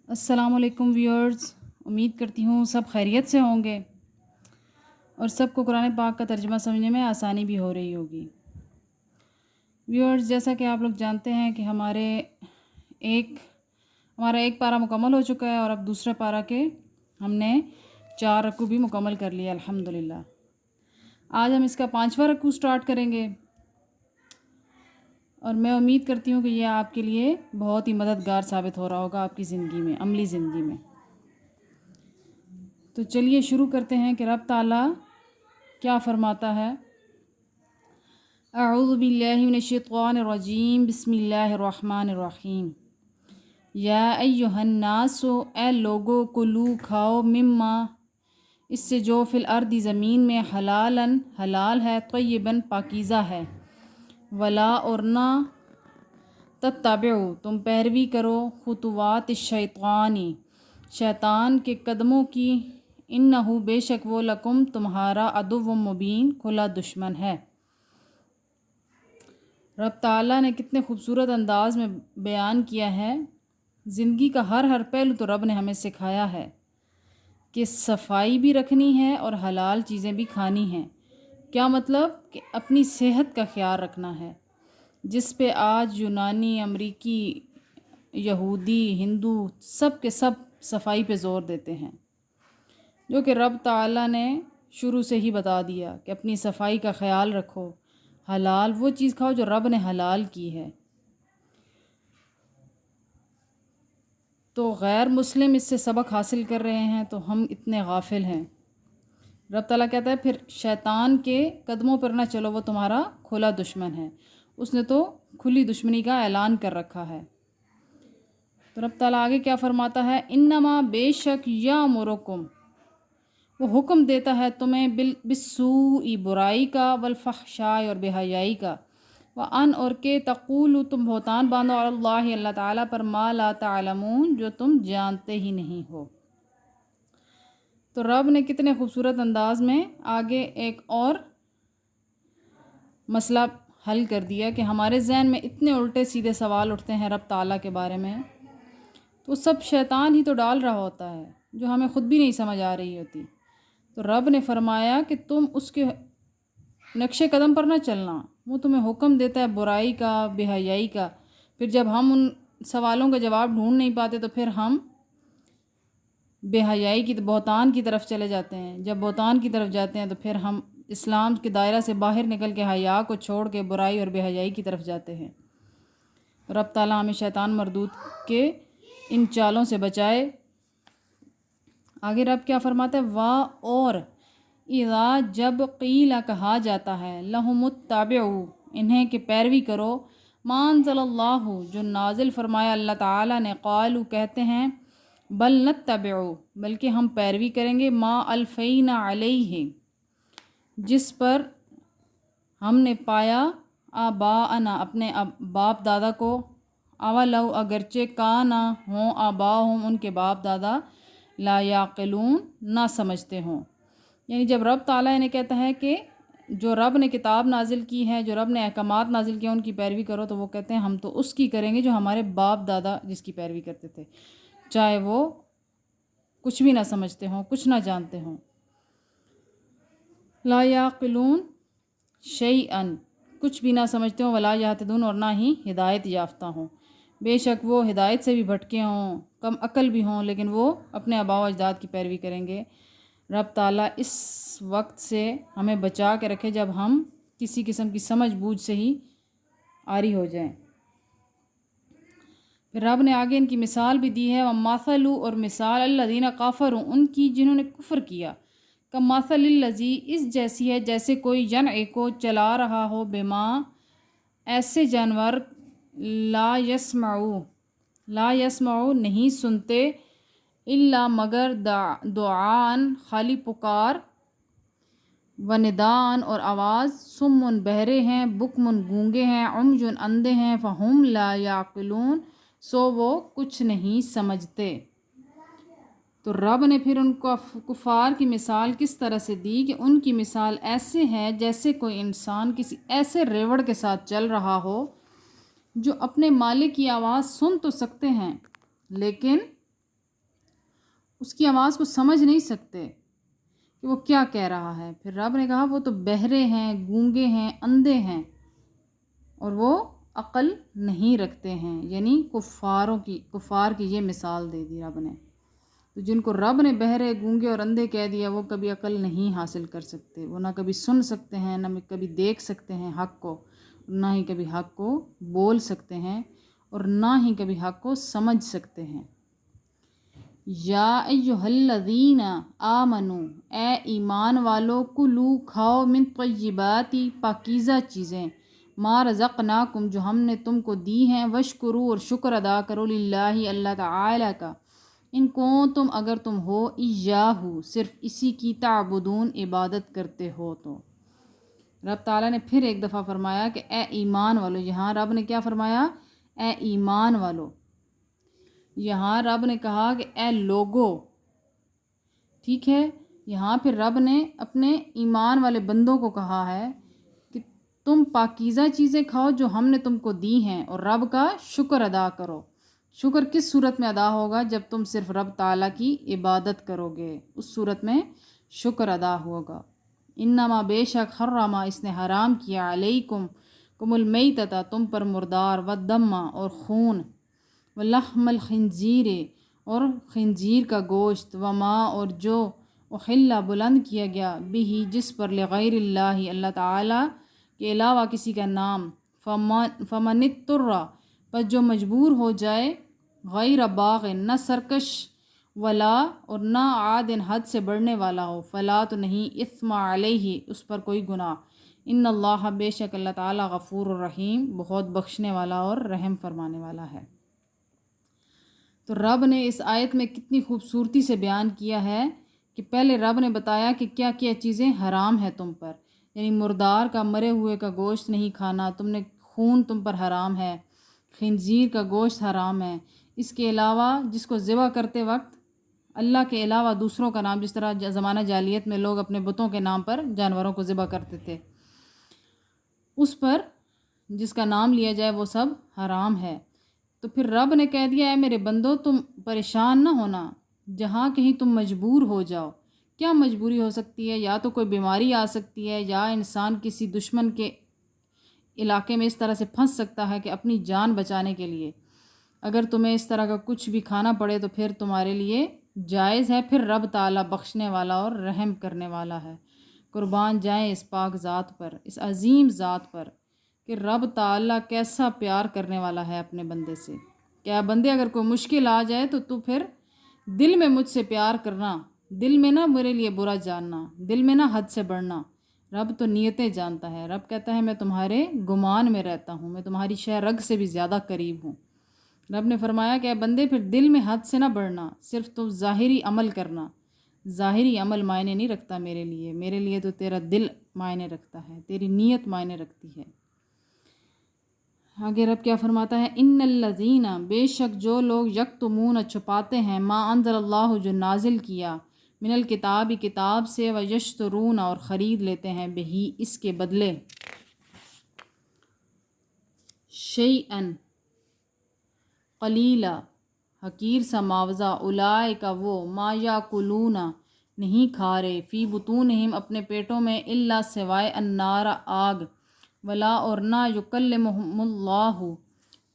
السلام علیکم ویورز، امید کرتی ہوں سب خیریت سے ہوں گے اور سب کو قرآن پاک کا ترجمہ سمجھنے میں آسانی بھی ہو رہی ہوگی۔ ویورز، جیسا کہ آپ لوگ جانتے ہیں کہ ہمارا ایک پارہ مکمل ہو چکا ہے اور اب دوسرے پارہ کے ہم نے 4 رکوع بھی مکمل کر لیا الحمدللہ۔ آج ہم اس کا 5واں رکوع سٹارٹ کریں گے اور میں امید کرتی ہوں کہ یہ آپ کے لیے بہت ہی مددگار ثابت ہو رہا ہوگا آپ کی زندگی میں، عملی زندگی میں۔ تو چلیے شروع کرتے ہیں کہ رب تعالیٰ کیا فرماتا ہے۔ اعوذ باللہ من الشیطان الرجیم، بسم اللہ الرحمن الرحیم۔ یا ایہا الناس، اے لوگو، کلو کھاؤ، مما اس سے جو فی الارض زمین میں، حلال ہے، طیباً پاکیزہ ہے، ولا اور نہ تتبعوا تم پیروی کرو، خطوات الشیطانی شیطان کے قدموں کی، انہو بے شک وہ لکم تمہارا، عدو مبین کھلا دشمن ہے۔ رب تعالیٰ نے کتنے خوبصورت انداز میں بیان کیا ہے۔ زندگی کا ہر پہلو تو رب نے ہمیں سکھایا ہے کہ صفائی بھی رکھنی ہے اور حلال چیزیں بھی کھانی ہیں۔ کیا مطلب؟ کہ اپنی صحت کا خیال رکھنا ہے، جس پہ آج یونانی، امریکی، یہودی، ہندو سب کے سب صفائی پہ زور دیتے ہیں، جو کہ رب تعالیٰ نے شروع سے ہی بتا دیا کہ اپنی صفائی کا خیال رکھو، حلال وہ چیز کھاؤ جو رب نے حلال کی ہے۔ تو غیر مسلم اس سے سبق حاصل کر رہے ہیں تو ہم اتنے غافل ہیں۔ رب تعالیٰ کہتا ہے پھر شیطان کے قدموں پر نہ چلو، وہ تمہارا کھلا دشمن ہے۔ اس نے تو کھلی دشمنی کا اعلان کر رکھا ہے۔ تو رب تعالیٰ آگے کیا فرماتا ہے، انما بے شک یامرکم وہ حکم دیتا ہے تمہیں بالسوء برائی کا، والفحشاء اور بے حیائی کا، وان اور کہ تقولوا تم بہتان باندھو علی اللہ تعالیٰ پر، ما لا تعلمون جو تم جانتے ہی نہیں ہو۔ تو رب نے کتنے خوبصورت انداز میں آگے ایک اور مسئلہ حل کر دیا کہ ہمارے ذہن میں اتنے الٹے سیدھے سوال اٹھتے ہیں رب تعالیٰ کے بارے میں، تو سب شیطان ہی تو ڈال رہا ہوتا ہے جو ہمیں خود بھی نہیں سمجھ آ رہی ہوتی۔ تو رب نے فرمایا کہ تم اس کے نقش قدم پر نہ چلنا، وہ تمہیں حکم دیتا ہے برائی کا، بے حیائی کا۔ پھر جب ہم ان سوالوں کا جواب ڈھونڈ نہیں پاتے تو پھر ہم بے حیائی کی، بہتان کی طرف چلے جاتے ہیں۔ جب بہتان کی طرف جاتے ہیں تو پھر ہم اسلام کے دائرہ سے باہر نکل کے حیا کو چھوڑ کے برائی اور بے حیائی کی طرف جاتے ہیں۔ رب تعالیٰ ہمیں شیطان مردود کے ان چالوں سے بچائے۔ آگے رب کیا فرماتا ہے، اور اذا جب قیل کہا جاتا ہے، لہم اتبعوا انہیں کہ پیروی کرو، ما انزل اللہ جو نازل فرمایا اللہ تعالیٰ نے، قالوا کہتے ہیں، بل نتبع بلکہ ہم پیروی کریں گے، ما الفینا علیہ جس پر ہم نے پایا، آباءنا اپنے باپ دادا کو، اولو اگرچہ کانا ہوں، آباؤہم ان کے باپ دادا، لا یعقلون نہ سمجھتے ہوں۔ یعنی جب رب تعالیٰ نے کہتا ہے کہ جو رب نے کتاب نازل کی ہے، جو رب نے احکامات نازل کیا ان کی پیروی کرو، تو وہ کہتے ہیں ہم تو اس کی کریں گے جو ہمارے باپ دادا جس کی پیروی کرتے تھے، چاہے وہ کچھ بھی نہ سمجھتے ہوں، کچھ نہ جانتے ہوں۔ لا یعقلون شیئا کچھ بھی نہ سمجھتے ہوں، ولا یہتدون اور نہ ہی ہدایت یافتہ ہوں۔ بے شک وہ ہدایت سے بھی بھٹکے ہوں، کم عقل بھی ہوں، لیکن وہ اپنے آباء و اجداد کی پیروی کریں گے۔ رب تعالیٰ اس وقت سے ہمیں بچا کے رکھے جب ہم کسی قسم کی سمجھ بوجھ سے ہی عاری ہو جائیں۔ پھر رب نے آگے ان کی مثال بھی دی ہے، وَمَثَلُ اور مثال الَّذِينَ كَفَرُوا ان کی جنہوں نے کفر کیا، کَمَثَلِ الَّذِي اس جیسی ہے جیسے کوئی جنع کو چلا رہا ہو، بما ایسے جانور، لا یسمعو نہیں سنتے، الا مگر دعان خالی پکار، و ندان اور آواز، سمن بہرے ہیں، بکمن گونگے ہیں، عمجن اندھے ہیں، فہم لا یعقلون سو وہ کچھ نہیں سمجھتے۔ تو رب نے پھر ان کو کفار کی مثال کس طرح سے دی کہ ان کی مثال ایسے ہے جیسے کوئی انسان کسی ایسے ریوڑ کے ساتھ چل رہا ہو جو اپنے مالک کی آواز سن تو سکتے ہیں لیکن اس کی آواز کو سمجھ نہیں سکتے کہ وہ کیا کہہ رہا ہے۔ پھر رب نے کہا وہ تو بہرے ہیں، گونگے ہیں، اندھے ہیں، اور وہ عقل نہیں رکھتے ہیں، یعنی کفار کی یہ مثال دے دی رب نے۔ تو جن کو رب نے بہرے، گونگے اور اندھے کہہ دیا، وہ کبھی عقل نہیں حاصل کر سکتے، وہ نہ کبھی سن سکتے ہیں، نہ کبھی دیکھ سکتے ہیں حق کو، نہ ہی کبھی حق کو بول سکتے ہیں، اور نہ ہی کبھی حق کو سمجھ سکتے ہیں۔ یا ایہا الذین آمنو، اے ایمان والو، کلو کھاؤ، من طیباتی پاکیزہ چیزیں، ما رزقناکم جو ہم نے تم کو دی ہیں، وشکرو اور شکر ادا کرو، للہ اللہ تعالی کا، ان کو تم اگر تم ہو، ایاہو صرف اسی کی، تعبدون عبادت کرتے ہو تو۔ رب تعالیٰ نے پھر ایک دفعہ فرمایا کہ اے ایمان والو، یہاں رب نے کیا فرمایا؟ اے ایمان والو۔ یہاں رب نے کہا کہ اے لوگو، ٹھیک ہے، یہاں پھر رب نے اپنے ایمان والے بندوں کو کہا ہے کہ تم پاکیزہ چیزیں کھاؤ جو ہم نے تم کو دی ہیں، اور رب کا شکر ادا کرو۔ شکر کس صورت میں ادا ہوگا؟ جب تم صرف رب تعالیٰ کی عبادت کرو گے، اس صورت میں شکر ادا ہوگا۔ انما بے شک حرما اس نے حرام کیا، علیکم کم المیتۃ تم پر مردار، والدم اور خون، ولحم الخنزیر اور خنزیر کا گوشت، وما اور جو احل بلند کیا گیا، بھی جس پر، لغیر اللہ اللہ تعالیٰ کے علاوہ کسی کا نام، فمن اضطر پس جو مجبور ہو جائے، غیر باغ نہ سرکش، ولا اور نہ عادن حد سے بڑھنے والا ہو، فلا تو نہیں، اثم علیہ اس پر کوئی گناہ، ان اللہ بے شک اللہ تعالیٰ غفور الرحیم بہت بخشنے والا اور رحم فرمانے والا ہے۔ تو رب نے اس آیت میں کتنی خوبصورتی سے بیان کیا ہے کہ پہلے رب نے بتایا کہ کیا کیا چیزیں حرام ہیں تم پر، یعنی مردار کا، مرے ہوئے کا گوشت نہیں کھانا، خون تم پر حرام ہے، خنزیر کا گوشت حرام ہے، اس کے علاوہ جس کو ذبح کرتے وقت اللہ کے علاوہ دوسروں کا نام، جس طرح زمانہ جاہلیت میں لوگ اپنے بتوں کے نام پر جانوروں کو ذبح کرتے تھے، اس پر جس کا نام لیا جائے وہ سب حرام ہے۔ تو پھر رب نے کہہ دیا ہے میرے بندو تم پریشان نہ ہونا، جہاں کہیں تم مجبور ہو جاؤ۔ کیا مجبوری ہو سکتی ہے؟ یا تو کوئی بیماری آ سکتی ہے، یا انسان کسی دشمن کے علاقے میں اس طرح سے پھنس سکتا ہے کہ اپنی جان بچانے کے لیے اگر تمہیں اس طرح کا کچھ بھی کھانا پڑے تو پھر تمہارے لیے جائز ہے۔ پھر رب تعالیٰ بخشنے والا اور رحم کرنے والا ہے۔ قربان جائیں اس پاک ذات پر، اس عظیم ذات پر، کہ رب تعالیٰ کیسا پیار کرنے والا ہے اپنے بندے سے۔ کیا بندے اگر کوئی مشکل آ جائے تو پھر دل میں مجھ سے پیار کرنا، دل میں نہ میرے لیے برا جاننا، دل میں نہ حد سے بڑھنا۔ رب تو نیتیں جانتا ہے۔ رب کہتا ہے میں تمہارے گمان میں رہتا ہوں، میں تمہاری شہ رگ سے بھی زیادہ قریب ہوں۔ رب نے فرمایا کہ اے بندے پھر دل میں حد سے نہ بڑھنا، صرف تم ظاہری عمل کرنا۔ ظاہری عمل معنی نہیں رکھتا میرے لیے تو تیرا دل معنی رکھتا ہے، تیری نیت معنی رکھتی ہے۔ آگے رب کیا فرماتا ہے؟ ان الذین بے شک جو لوگ، یکتمون چھپاتے ہیں، ما انزل اللہ جو نازل کیا، من الکتاب کتاب سے، ویشترون اور خرید لیتے ہیں، بہی اس کے بدلے، شیئن قلیلا حقیر سا معاوضہ، اولئک وہ، ما یاکلون نہیں کھا رہے، فی بطونہم اپنے پیٹوں میں، الا سوائے، النار آگ، ولا اور نہ، یکلمہم اللہ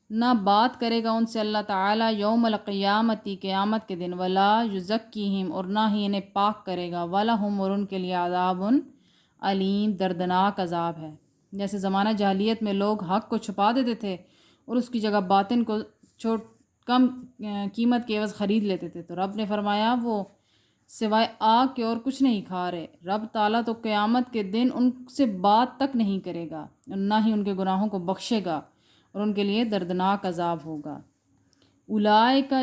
نہ بات کرے گا ان سے اللہ تعالیٰ، یوم القیامتی قیامت کے دن، ولا یزکیہم اور نہ ہی انہیں پاک کرے گا، ولہم اور ان کے لیے عذاب علیم دردناک عذاب ہے۔ جیسے زمانہ جاہلیت میں لوگ حق کو چھپا دیتے تھے اور اس کی جگہ باطن کو کم قیمت کے عوض خرید لیتے تھے، تو رب نے فرمایا وہ سوائے آگ کے اور کچھ نہیں کھا رہے۔ رب تعالیٰ تو قیامت کے دن ان سے بات تک نہیں کرے گا، نہ ہی ان کے گناہوں کو بخشے گا، اور ان کے لیے دردناک عذاب ہوگا۔ اولئک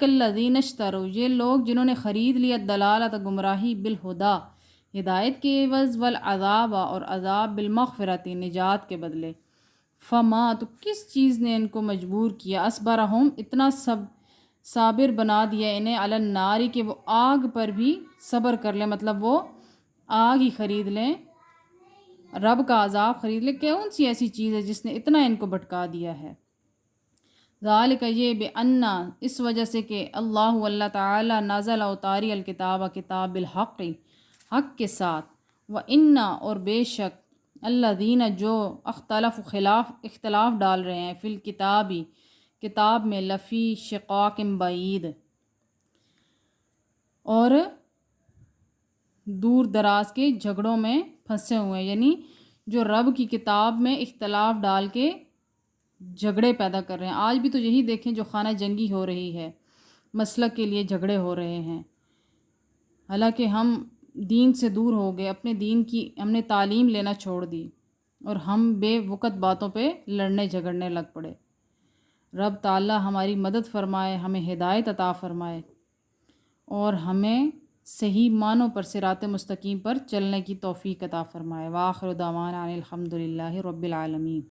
الذین اشتروا یہ لوگ جنہوں نے خرید لیا، الضلالۃ گمراہی، بالہدیٰ ہدایت کے عوض، والعذاب اور عذاب، بالمغفرۃ نجات کے بدلے، فما تو کس چیز نے ان کو مجبور کیا، اصبرہم اتنا صابر بنا دیا انہیں، علی النار کہ وہ آگ پر بھی صبر کر لیں، مطلب وہ آگ ہی خرید لیں، رب کا عذاب خرید لیں۔ کون سی ایسی چیز ہے جس نے اتنا ان کو بھٹکا دیا ہے؟ ذالک یہ بے انا اس وجہ سے کہ اللہ تعالی نازل اتاری الکتاب کتاب بالحق حق کے ساتھ، و انا اور بے شک اللہ دین جو اختلاف ڈال رہے ہیں فی الکتابی کتاب میں لفی شقاق بعید اور دور دراز کے جھگڑوں میں پھنسے ہوئے ہیں، یعنی جو رب کی کتاب میں اختلاف ڈال کے جھگڑے پیدا کر رہے ہیں۔ آج بھی تو یہی دیکھیں جو خانہ جنگی ہو رہی ہے، مسلک کے لیے جھگڑے ہو رہے ہیں، حالانکہ ہم دین سے دور ہو گئے، اپنے دین کی ہم نے تعلیم لینا چھوڑ دی اور ہم بے وقت باتوں پہ لڑنے جھگڑنے لگ پڑے۔ رب تعالی ہماری مدد فرمائے، ہمیں ہدایت عطا فرمائے اور ہمیں صحیح معنوں پر صراط مستقیم پر چلنے کی توفیق عطا فرمائے۔ وآخر دعوانا ان الحمد للہ رب العالمین۔